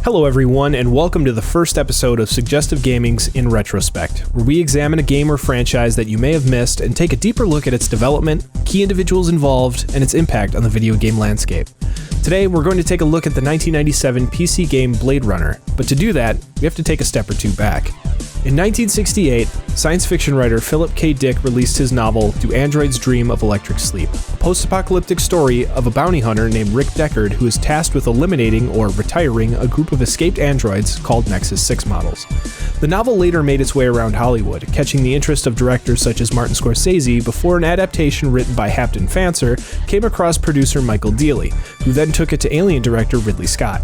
Hello everyone, and welcome to the first episode of Suggestive Gaming's In Retrospect, where we examine a game or franchise that you may have missed and take a deeper look at its development, key individuals involved, and its impact on the video game landscape. Today, we're going to take a look at the 1997 PC game Blade Runner, but to do that, we have to take a step or two back. In 1968, science fiction writer Philip K. Dick released his novel Do Androids Dream of Electric Sleep, a post-apocalyptic story of a bounty hunter named Rick Deckard who is tasked with eliminating or retiring a group of escaped androids called Nexus 6 models. The novel later made its way around Hollywood, catching the interest of directors such as Martin Scorsese before an adaptation written by Hampton Fancer came across producer Michael Dealey, who then took it to Alien director Ridley Scott.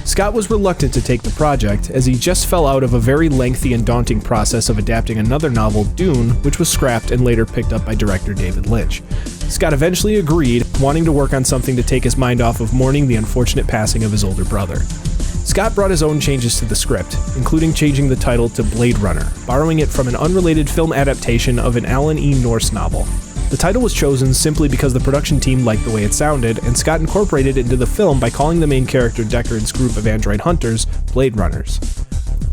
Scott was reluctant to take the project, as he just fell out of a very lengthy and daunting process of adapting another novel, Dune, which was scrapped and later picked up by director David Lynch. Scott eventually agreed, wanting to work on something to take his mind off of mourning the unfortunate passing of his older brother. Scott brought his own changes to the script, including changing the title to Blade Runner, borrowing it from an unrelated film adaptation of an Alan E. Nourse novel. The title was chosen simply because the production team liked the way it sounded, and Scott incorporated it into the film by calling the main character Deckard's group of android hunters Blade Runners.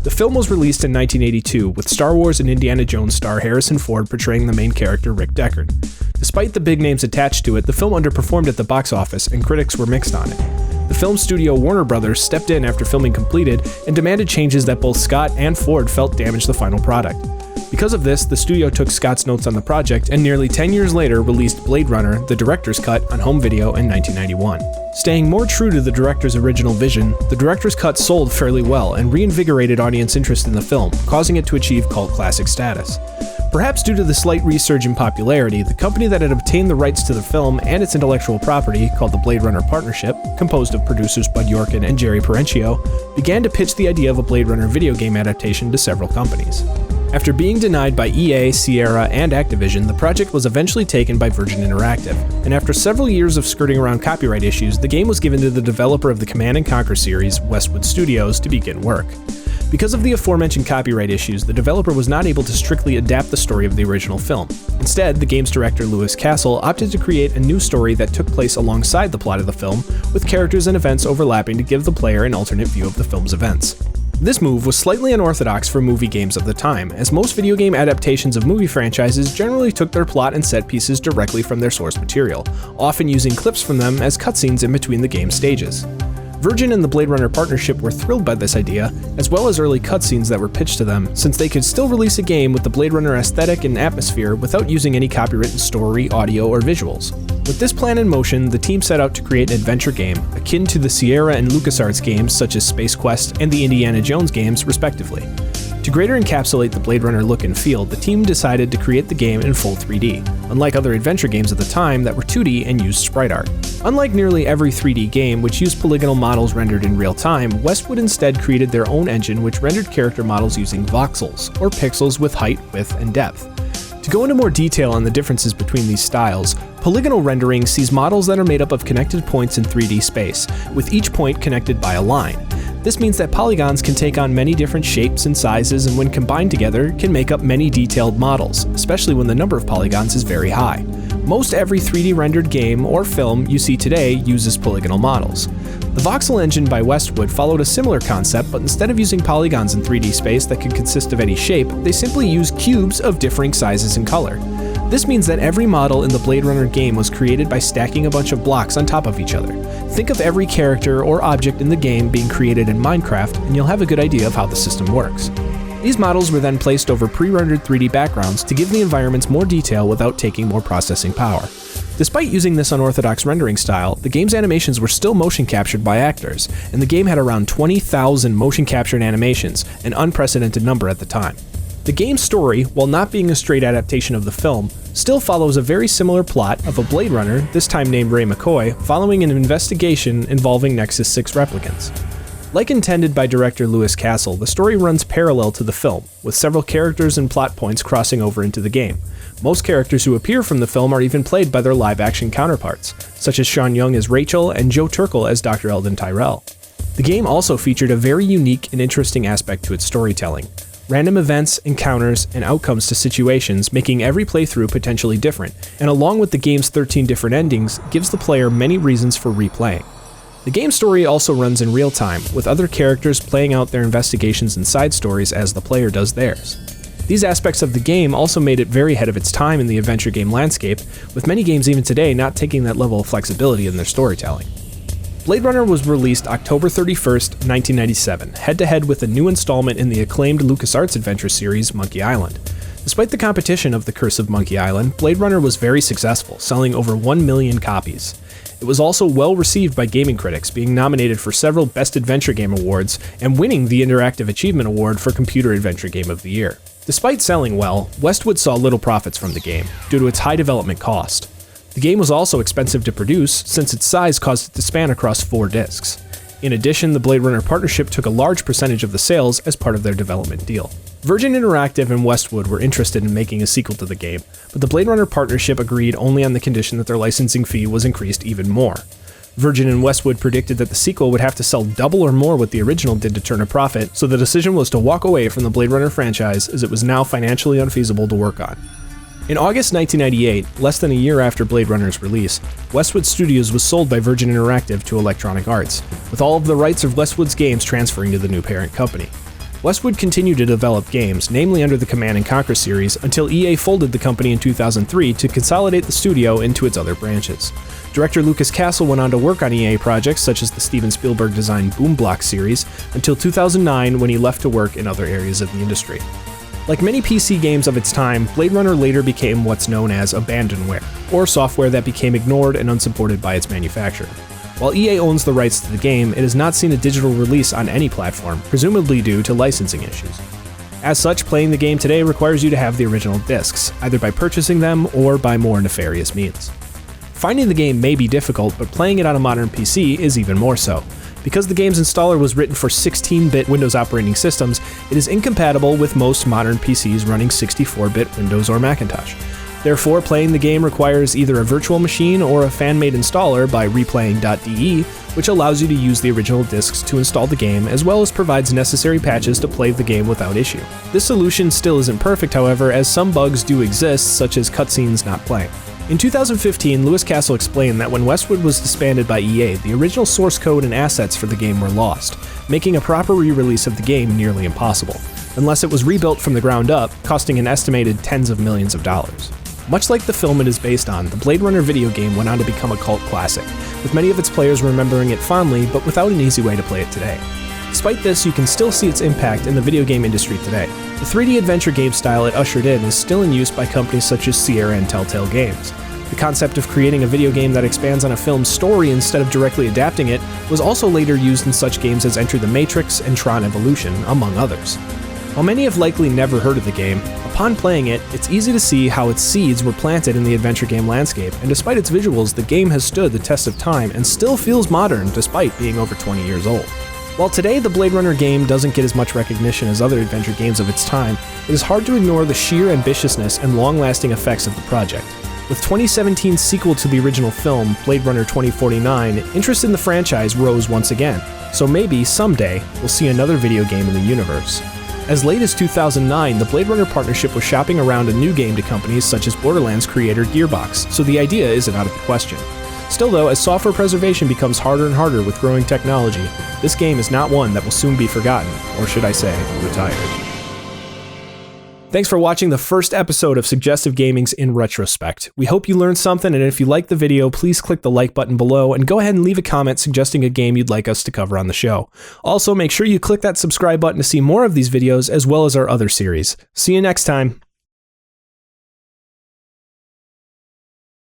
The film was released in 1982, with Star Wars and Indiana Jones star Harrison Ford portraying the main character Rick Deckard. Despite the big names attached to it, the film underperformed at the box office, and critics were mixed on it. The film studio Warner Brothers stepped in after filming completed and demanded changes that both Scott and Ford felt damaged the final product. Because of this, the studio took Scott's notes on the project and nearly 10 years later released Blade Runner, the director's cut, on home video in 1991. Staying more true to the director's original vision, the director's cut sold fairly well and reinvigorated audience interest in the film, causing it to achieve cult classic status. Perhaps due to the slight resurge in popularity, the company that had obtained the rights to the film and its intellectual property, called the Blade Runner Partnership, composed of producers Bud Yorkin and Jerry Perenchio, began to pitch the idea of a Blade Runner video game adaptation to several companies. After being denied by EA, Sierra, and Activision, the project was eventually taken by Virgin Interactive, and after several years of skirting around copyright issues, the game was given to the developer of the Command & Conquer series, Westwood Studios, to begin work. Because of the aforementioned copyright issues, the developer was not able to strictly adapt the story of the original film. Instead, the game's director Lewis Castle opted to create a new story that took place alongside the plot of the film, with characters and events overlapping to give the player an alternate view of the film's events. This move was slightly unorthodox for movie games of the time, as most video game adaptations of movie franchises generally took their plot and set pieces directly from their source material, often using clips from them as cutscenes in between the game stages. Virgin and the Blade Runner Partnership were thrilled by this idea, as well as early cutscenes that were pitched to them, since they could still release a game with the Blade Runner aesthetic and atmosphere without using any copywritten story, audio, or visuals. With this plan in motion, the team set out to create an adventure game, akin to the Sierra and LucasArts games such as Space Quest and the Indiana Jones games, respectively. To greater encapsulate the Blade Runner look and feel, the team decided to create the game in full 3D, unlike other adventure games of the time that were 2D and used sprite art. Unlike nearly every 3D game which used polygonal models rendered in real time, Westwood instead created their own engine which rendered character models using voxels, or pixels with height, width, and depth. To go into more detail on the differences between these styles, polygonal rendering sees models that are made up of connected points in 3D space, with each point connected by a line. This means that polygons can take on many different shapes and sizes, and when combined together, can make up many detailed models, especially when the number of polygons is very high. Most every 3D rendered game or film you see today uses polygonal models. The voxel engine by Westwood followed a similar concept, but instead of using polygons in 3D space that could consist of any shape, they simply used cubes of differing sizes and color. This means that every model in the Blade Runner game was created by stacking a bunch of blocks on top of each other. Think of every character or object in the game being created in Minecraft, and you'll have a good idea of how the system works. These models were then placed over pre-rendered 3D backgrounds to give the environments more detail without taking more processing power. Despite using this unorthodox rendering style, the game's animations were still motion captured by actors, and the game had around 20,000 motion captured animations, an unprecedented number at the time. The game's story, while not being a straight adaptation of the film, still follows a very similar plot of a Blade Runner, this time named Ray McCoy, following an investigation involving Nexus 6 replicants. Like intended by director Lewis Castle, the story runs parallel to the film, with several characters and plot points crossing over into the game. Most characters who appear from the film are even played by their live-action counterparts, such as Sean Young as Rachel and Joe Turkel as Dr. Eldon Tyrell. The game also featured a very unique and interesting aspect to its storytelling. Random events, encounters, and outcomes to situations, making every playthrough potentially different, and along with the game's 13 different endings, gives the player many reasons for replaying. The game story also runs in real time, with other characters playing out their investigations and side stories as the player does theirs. These aspects of the game also made it very ahead of its time in the adventure game landscape, with many games even today not taking that level of flexibility in their storytelling. Blade Runner was released October 31st, 1997, head-to-head with a new installment in the acclaimed LucasArts adventure series, Monkey Island. Despite the competition of The Curse of Monkey Island, Blade Runner was very successful, selling over 1 million copies. It was also well received by gaming critics, being nominated for several Best Adventure Game awards and winning the Interactive Achievement Award for Computer Adventure Game of the Year. Despite selling well, Westwood saw little profits from the game, due to its high development cost. The game was also expensive to produce, since its size caused it to span across 4 discs. In addition, the Blade Runner partnership took a large percentage of the sales as part of their development deal. Virgin Interactive and Westwood were interested in making a sequel to the game, but the Blade Runner partnership agreed only on the condition that their licensing fee was increased even more. Virgin and Westwood predicted that the sequel would have to sell double or more what the original did to turn a profit, so the decision was to walk away from the Blade Runner franchise as it was now financially unfeasible to work on. In August 1998, less than a year after Blade Runner's release, Westwood Studios was sold by Virgin Interactive to Electronic Arts, with all of the rights of Westwood's games transferring to the new parent company. Westwood continued to develop games, namely under the Command & Conquer series, until EA folded the company in 2003 to consolidate the studio into its other branches. Director Lucas Castle went on to work on EA projects such as the Steven Spielberg-designed Boom Block series until 2009, when he left to work in other areas of the industry. Like many PC games of its time, Blade Runner later became what's known as abandonware, or software that became ignored and unsupported by its manufacturer. While EA owns the rights to the game, it has not seen a digital release on any platform, presumably due to licensing issues. As such, playing the game today requires you to have the original discs, either by purchasing them or by more nefarious means. Finding the game may be difficult, but playing it on a modern PC is even more so. Because the game's installer was written for 16-bit Windows operating systems, it is incompatible with most modern PCs running 64-bit Windows or Macintosh. Therefore, playing the game requires either a virtual machine or a fan-made installer by replaying.de, which allows you to use the original discs to install the game, as well as provides necessary patches to play the game without issue. This solution still isn't perfect, however, as some bugs do exist, such as cutscenes not playing. In 2015, Lewis Castle explained that when Westwood was disbanded by EA, the original source code and assets for the game were lost, making a proper re-release of the game nearly impossible, unless it was rebuilt from the ground up, costing an estimated tens of millions of dollars. Much like the film it is based on, the Blade Runner video game went on to become a cult classic, with many of its players remembering it fondly, but without an easy way to play it today. Despite this, you can still see its impact in the video game industry today. The 3D adventure game style it ushered in is still in use by companies such as Sierra and Telltale Games. The concept of creating a video game that expands on a film's story instead of directly adapting it was also later used in such games as Enter the Matrix and Tron Evolution, among others. While many have likely never heard of the game, upon playing it, it's easy to see how its seeds were planted in the adventure game landscape, and despite its visuals, the game has stood the test of time and still feels modern despite being over 20 years old. While today the Blade Runner game doesn't get as much recognition as other adventure games of its time, it is hard to ignore the sheer ambitiousness and long-lasting effects of the project. With 2017's sequel to the original film, Blade Runner 2049, interest in the franchise rose once again, so maybe, someday, we'll see another video game in the universe. As late as 2009, the Blade Runner partnership was shopping around a new game to companies such as Borderlands creator Gearbox, so the idea isn't out of the question. Still though, as software preservation becomes harder and harder with growing technology, this game is not one that will soon be forgotten, or should I say, retired. Thanks for watching the first episode of Suggestive Gaming's In Retrospect. We hope you learned something, and if you liked the video, please click the like button below and go ahead and leave a comment suggesting a game you'd like us to cover on the show. Also, make sure you click that subscribe button to see more of these videos as well as our other series. See you next time.